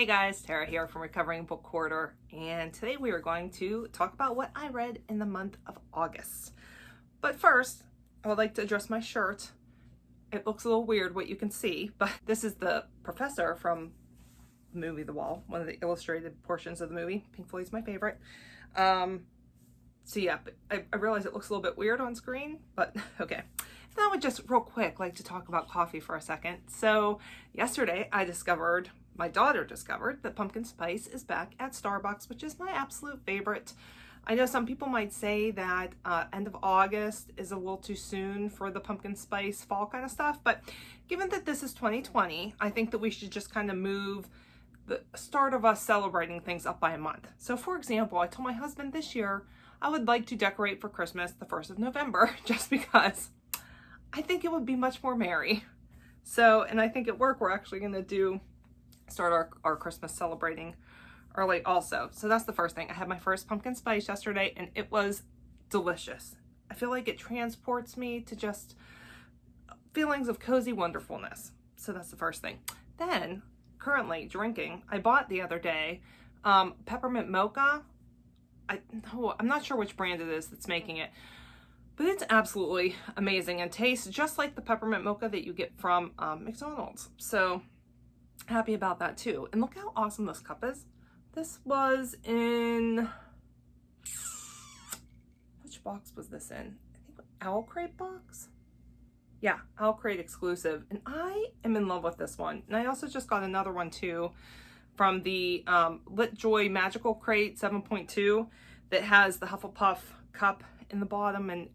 Hey guys, Tara here from Recovering Book Hoarder, and today we are going to talk about what I read in the month of August. But first, I would like to address my shirt. It looks a little weird what you can see, but this is the professor from the movie The Wall, one of the illustrated portions of the movie. Pink Floyd's my favorite. I realize it looks a little bit weird on screen, but okay. Now I would just real quick like to talk about coffee for a second. So yesterday my daughter discovered that pumpkin spice is back at Starbucks, which is my absolute favorite. I know some people might say that end of August is a little too soon for the pumpkin spice fall kind of stuff, but given that this is 2020, I think that we should just kind of move the start of us celebrating things up by a month. So for example, I told my husband this year I would like to decorate for Christmas the 1st of November, just because I think it would be much more merry. So, and I think at work we're actually going to start our Christmas celebrating early also. So that's the first thing. I had my first pumpkin spice yesterday and it was delicious. I feel like it transports me to just feelings of cozy wonderfulness. So that's the first thing. Then, currently drinking, I bought the other day peppermint mocha. I'm not sure which brand it is that's making it, but it's absolutely amazing and tastes just like the peppermint mocha that you get from McDonald's. So happy about that too. And look how awesome this cup is. This was in, which box was this in? I think Owl Crate box? Yeah, Owl Crate exclusive. And I am in love with this one. And I also just got another one too from the LitJoy Magical Crate 7.2 that has the Hufflepuff cup in the bottom. And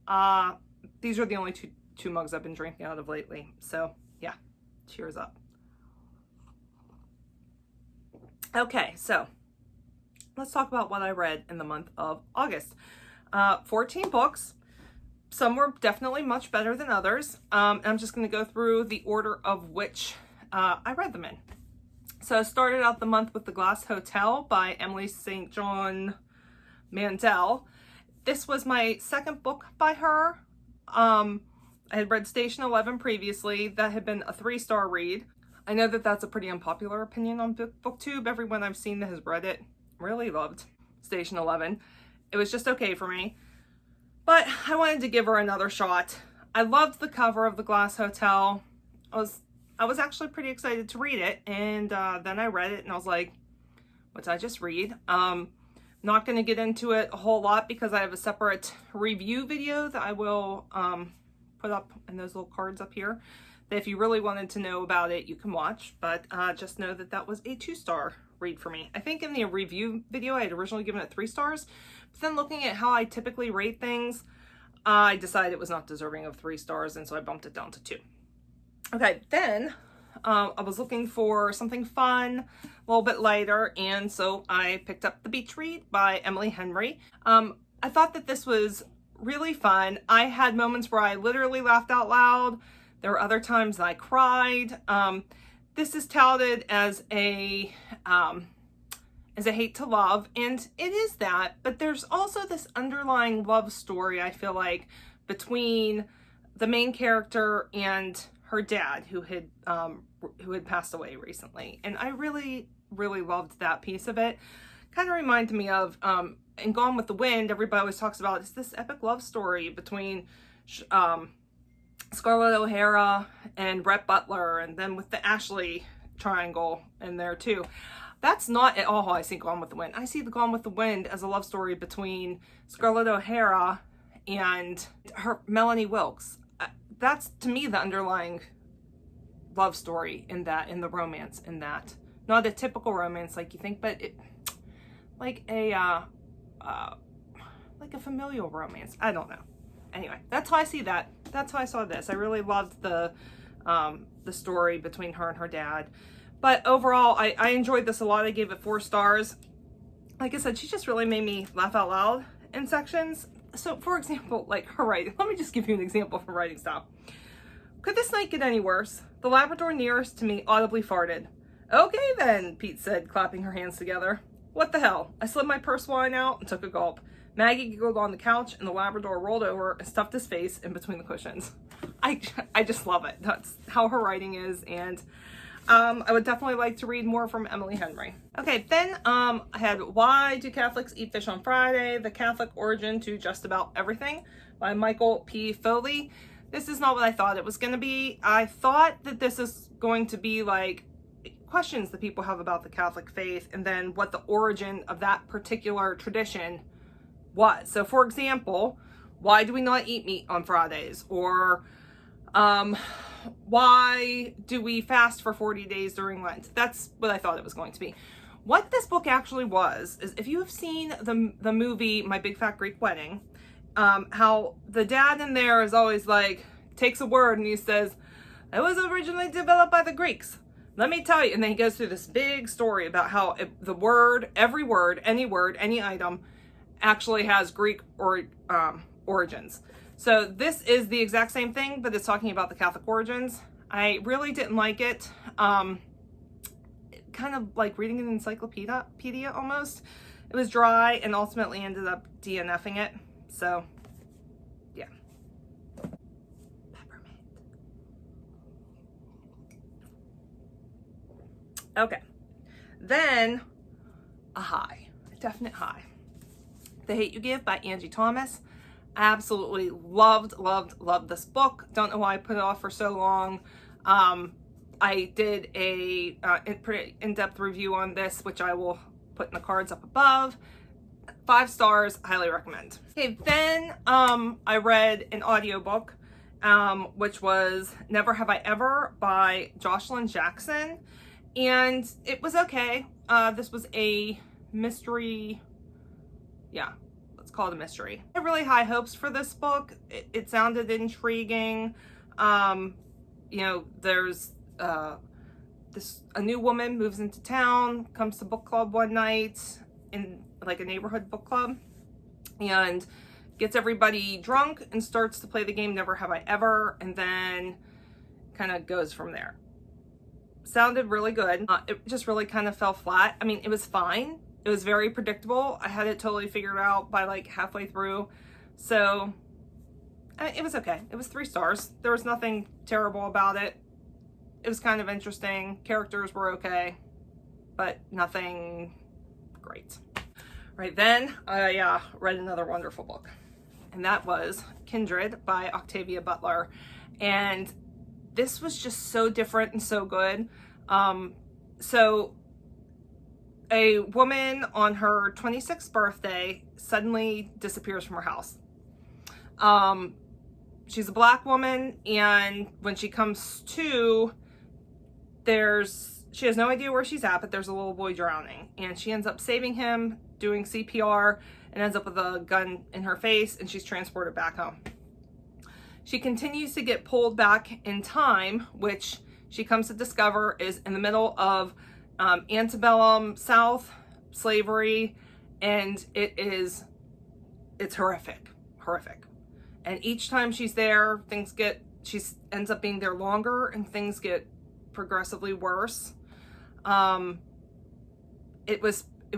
these are the only two mugs I've been drinking out of lately. So yeah, cheers up. Okay, so let's talk about what I read in the month of August. 14 books. Some were definitely much better than others. I'm just going to go through the order of which I read them in. So I started out the month with The Glass Hotel by Emily St. John Mandel. This was my second book by her. I had read Station 11 previously. That had been a 3-star read. I know that that's a pretty unpopular opinion on BookTube. Everyone I've seen that has read it really loved Station 11. It was just okay for me. But I wanted to give her another shot. I loved the cover of The Glass Hotel. I was actually pretty excited to read it. And then I read it and I was like, what did I just read? Not going to get into it a whole lot because I have a separate review video that I will put up in those little cards up here. That if you really wanted to know about it, you can watch. But just know that that was a 2-star read for me. I think in the review video, I had originally given it 3 stars. But then looking at how I typically rate things, I decided it was not deserving of 3 stars. And so I bumped it down to 2. Okay, then I was looking for something fun, a little bit lighter, and so I picked up The Beach Read by Emily Henry. I thought that this was really fun. I had moments where I literally laughed out loud. There were other times that I cried. This is touted as a hate to love, and it is that, but there's also this underlying love story, I feel like, between the main character and her dad, who had passed away recently. And I really, really loved that piece of it. Kind of reminded me of, in Gone with the Wind, everybody always talks about, it's this epic love story between Scarlett O'Hara and Rhett Butler, and then with the Ashley triangle in there too. That's not at all how I see Gone with the Wind. I see the Gone with the Wind as a love story between Scarlett O'Hara and her Melanie Wilkes. That's, to me, the underlying love story in the romance in that. Not a typical romance like you think, but like a familial romance. I don't know. Anyway, that's how I see that. That's how I saw this. I really loved the story between her and her dad. But overall, I enjoyed this a lot. I gave it 4 stars. Like I said, she just really made me laugh out loud in sections. So, for example, like her writing. Let me just give you an example of her writing style. Could this night get any worse? The Labrador nearest to me audibly farted. Okay then, Pete said, clapping her hands together. What the hell? I slid my purse wine out and took a gulp. Maggie giggled on the couch and the Labrador rolled over and stuffed his face in between the cushions. I just love it. That's how her writing is, and I would definitely like to read more from Emily Henry. Okay, then I had Why Do Catholics Eat Fish on Friday? The Catholic Origin to Just About Everything by Michael P. Foley. This is not what I thought it was going to be. I thought that this is going to be like questions that people have about the Catholic faith and then what the origin of that particular tradition was. So for example, why do we not eat meat on Fridays? Or why do we fast for 40 days during Lent? That's what I thought it was going to be. What this book actually was is, if you have seen the movie My Big Fat Greek Wedding, how the dad in there is always like, takes a word and he says, it was originally developed by the Greeks. Let me tell you. And then he goes through this big story about how the word, every word, any item actually has Greek origins. So this is the exact same thing, but it's talking about the Catholic origins. I really didn't like it. Kind of like reading an encyclopedia almost. It was dry and ultimately ended up DNFing it. So, yeah. Peppermint. Okay. Then, a high. A definite high. The Hate U Give by Angie Thomas. Absolutely loved this book. Don't know why I put it off for so long. I did a pretty in-depth review on this, which I will put in the cards up above. 5 stars, highly recommend. Okay, then I read an audiobook, which was Never Have I Ever by Jocelyn Jackson, and it was okay. This was a mystery, yeah, let's call it a mystery. I had really high hopes for this book. It sounded intriguing. You know, there's a new woman moves into town, comes to book club one night, in like a neighborhood book club, and gets everybody drunk and starts to play the game Never Have I Ever, and then kind of goes from there. Sounded really good. It just really kind of fell flat. I mean, it was fine. It was very predictable. I had it totally figured out by like halfway through. So it was okay. It was 3 stars. There was nothing terrible about it. It was kind of interesting. Characters were okay, but nothing great. Right then, I read another wonderful book, and that was Kindred by Octavia Butler. And this was just so different and so good. So a woman on her 26th birthday suddenly disappears from her house. She's a black woman, and when she comes to, she has no idea where she's at, but there's a little boy drowning, and she ends up saving him, doing CPR, and ends up with a gun in her face, and she's transported back home. She continues to get pulled back in time, which she comes to discover is in the middle of antebellum South slavery, and it's horrific. And each time she's there, she ends up being there longer, and things get progressively worse. It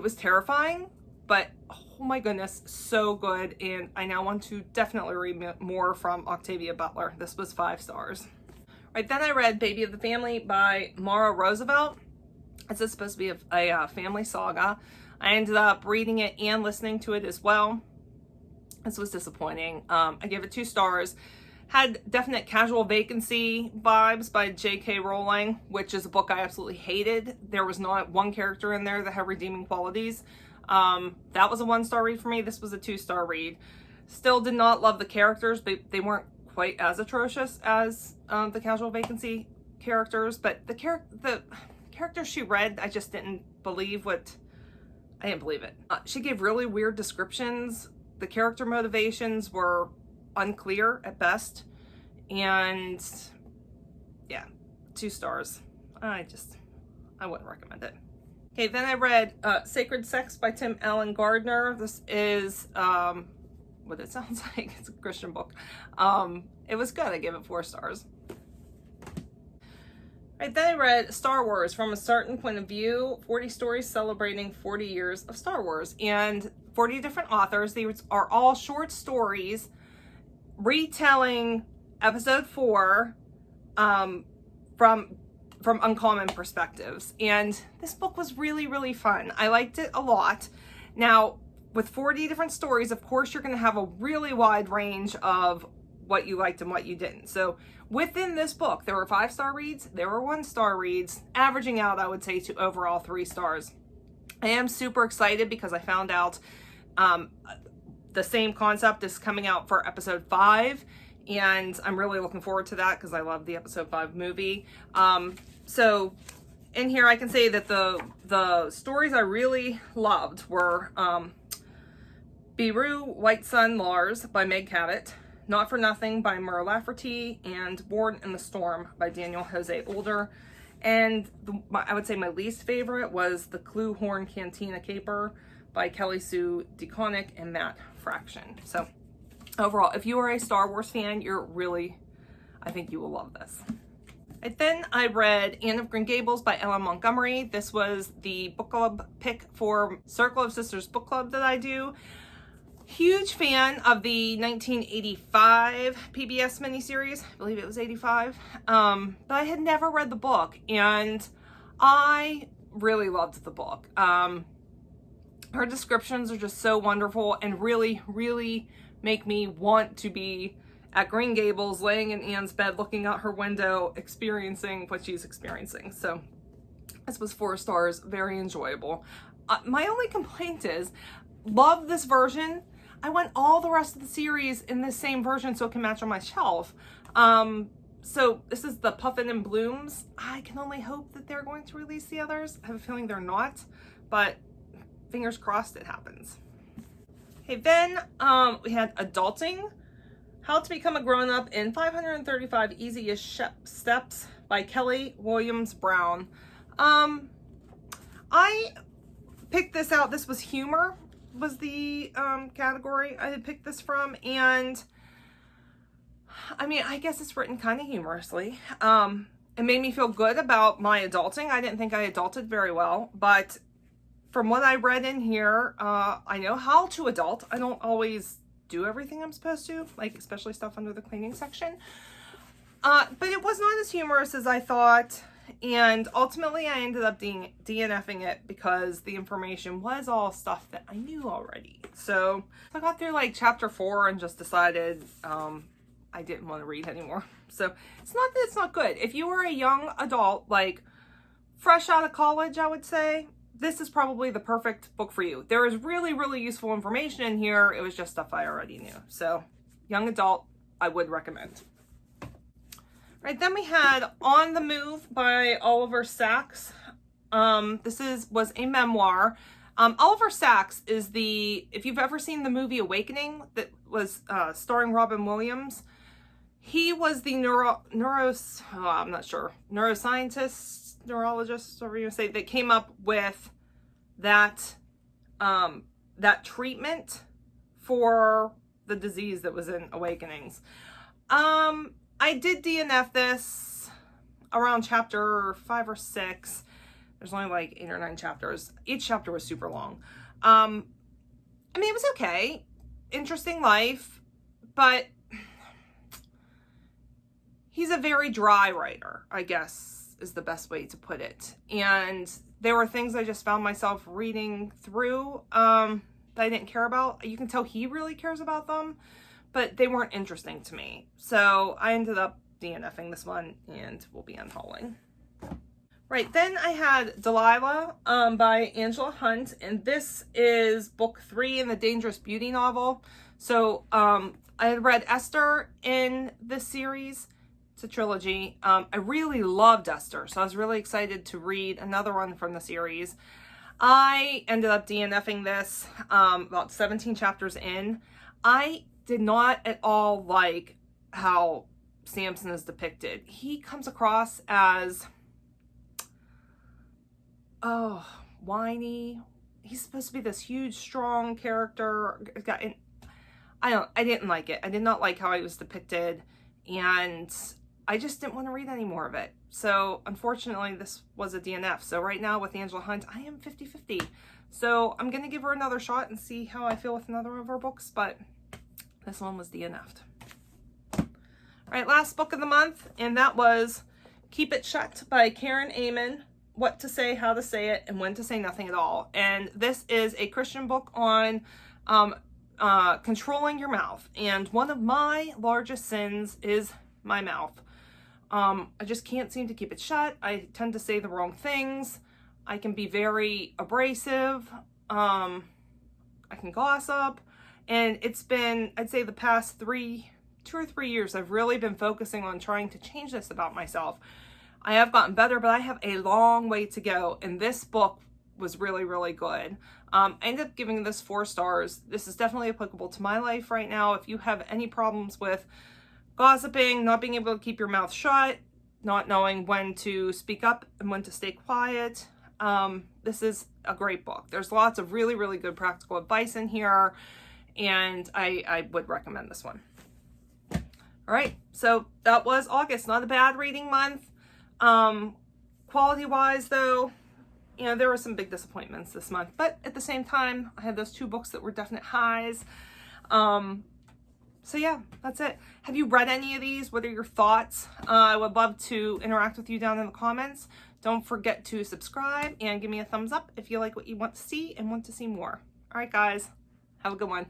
was terrifying, but oh my goodness, so good. And I now want to definitely read more from Octavia Butler. This was 5 stars. Right, then I read Baby of the Family by Mara Roosevelt. This is supposed to be a family saga. I ended up reading it and listening to it as well. This was disappointing. I gave it 2 stars. Had definite Casual Vacancy vibes by J.K. Rowling, which is a book I absolutely hated. There was not one character in there that had redeeming qualities. That was a 1-star read for me. This was a 2-star read. Still did not love the characters, but they weren't quite as atrocious as the Casual Vacancy characters. But the characters she read, I just didn't believe I didn't believe it. She gave really weird descriptions. The character motivations were unclear at best, and yeah, 2 stars. I wouldn't recommend it. Okay, then I read Sacred Sex by Tim Allen Gardner. This is what it sounds like. It's a Christian book. It was good. I gave it 4 stars. Right, then I read Star Wars from a Certain Point of View, 40 stories celebrating 40 years of Star Wars, and 40 different authors. These are all short stories retelling episode 4 from from Uncommon Perspectives. And this book was really, really fun. I liked it a lot. Now, with 40 different stories, of course, you're going to have a really wide range of what you liked and what you didn't. So within this book, there were 5-star reads, there were 1-star reads, averaging out, I would say, to overall 3 stars. I am super excited because I found out the same concept is coming out for episode 5, and I'm really looking forward to that because I love the episode 5 movie. So in here I can say that the stories I really loved were Beru, White Sun, Lars by Meg Cabot, Not for Nothing by Mur Lafferty, and Born in the Storm by Daniel Jose Older. And I would say my least favorite was The Clue Horn Cantina Caper by Kelly Sue DeConnick and Matt Fraction. So overall, if you are a Star Wars fan, I think you will love this. And then I read Anne of Green Gables by Ellen Montgomery. This was the book club pick for Circle of Sisters book club that I do. Huge fan of the 1985 PBS miniseries. I believe it was 85. But I had never read the book, and I really loved the book. Her descriptions are just so wonderful and really, really make me want to be at Green Gables, laying in Anne's bed, looking out her window, experiencing what she's experiencing. So this was 4 stars, very enjoyable. My only complaint is, love this version. I want all the rest of the series in this same version so it can match on my shelf. So this is the Puffin and Blooms. I can only hope that they're going to release the others. I have a feeling they're not, but fingers crossed it happens. Okay, then we had Adulting, How to Become a Grown-Up in 535 Easiest Steps by Kelly Williams Brown. I picked this out. This was humor, was the category I had picked this from, and I mean, I guess it's written kind of humorously. It made me feel good about my adulting. I didn't think I adulted very well, but from what I read in here, I know how to adult. I don't always do everything I'm supposed to, like especially stuff under the cleaning section. But it was not as humorous as I thought. And ultimately I ended up DNFing it because the information was all stuff that I knew already. So I got through like chapter 4 and just decided I didn't want to read anymore. So it's not that it's not good. If you are a young adult, like fresh out of college, I would say, this is probably the perfect book for you. There is really, really useful information in here. It was just stuff I already knew. So young adult, I would recommend. Right, then we had On the Move by Oliver Sacks. This was a memoir. Oliver Sacks is if you've ever seen the movie Awakening that was starring Robin Williams, he was the neuroscientist, neurologist, whatever you say, that came up with that treatment for the disease that was in Awakenings. I did DNF this around chapter 5 or 6. There's only like 8 or 9 chapters. Each chapter was super long. I mean, it was okay. Interesting life, but he's a very dry writer, I guess is the best way to put it. And there were things I just found myself reading through that I didn't care about. You can tell he really cares about them, but they weren't interesting to me. So I ended up DNFing this one and will be unhauling. Right, then I had Delilah by Angela Hunt, and this is book 3 in the Dangerous Beauty novel. So I had read Esther in this series. It's a trilogy. I really loved Esther, so I was really excited to read another one from the series. I ended up DNFing this about 17 chapters in. I did not at all like how Samson is depicted. He comes across as whiny. He's supposed to be this huge, strong character. I didn't like it. I did not like how he was depicted, and I just didn't want to read any more of it. So unfortunately, this was a DNF. So right now with Angela Hunt, I am 50-50. So I'm going to give her another shot and see how I feel with another of her books, but this one was DNF'd. All right, last book of the month, and that was Keep It Shut by Karen Amen. What to say, how to say it, and when to say nothing at all. And this is a Christian book on controlling your mouth. And one of my largest sins is my mouth. I just can't seem to keep it shut. I tend to say the wrong things. I can be very abrasive. I can gossip. And it's been, I'd say the past 2 or 3 years, I've really been focusing on trying to change this about myself. I have gotten better, but I have a long way to go. And this book was really, really good. I ended up giving this 4 stars. This is definitely applicable to my life right now. If you have any problems with gossiping, not being able to keep your mouth shut, not knowing when to speak up and when to stay quiet, this is a great book. There's lots of really, really good practical advice in here, and I would recommend this one. All right, so that was August. Not a bad reading month. Quality-wise, though, you know, there were some big disappointments this month, but at the same time, I had those 2 books that were definite highs. So yeah, that's it. Have you read any of these? What are your thoughts? I would love to interact with you down in the comments. Don't forget to subscribe and give me a thumbs up if you like what you want to see and want to see more. All right, guys, have a good one.